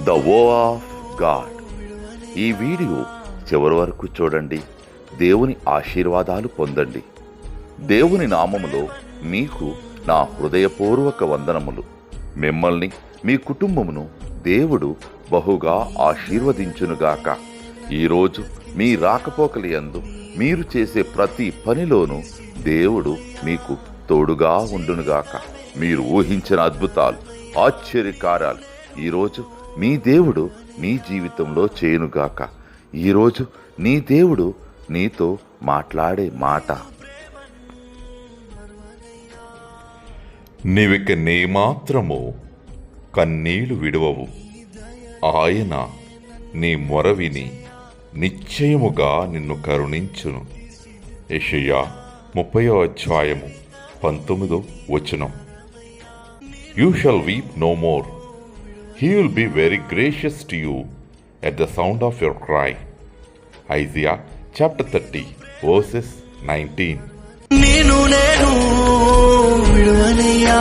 The వో of God. ఈ video చివరి వరకు చూడండి. దేవుని ఆశీర్వాదాలు పొందండి. దేవుని నామములో మీకు నా హృదయపూర్వక వందనములు. మిమ్మల్ని మీ కుటుంబమును దేవుడు బహుగా ఆశీర్వదించునుగాక. ఈరోజు మీ రాకపోకలి యందు మీరు చేసే ప్రతి పనిలోనూ దేవుడు మీకు తోడుగా ఉండునుగాక. మీరు ఊహించిన అద్భుతాలు, ఆశ్చర్యకార్యాలు ఈరోజు మీ దేవుడు నీ జీవితంలో చేయునుగాక. ఈరోజు నీ దేవుడు నీతో మాట్లాడే మాట, నీవిక నేమాత్రము కన్నీళ్లు విడువవు. ఆయన నీ మొర విని నిశ్చయముగా నిన్ను కరుణించును. యెషయా 30:19. You shall weep no more. He will be very gracious to you at the sound of your cry. Isaiah chapter 30 verses 19. నేను విడువనయ్యా.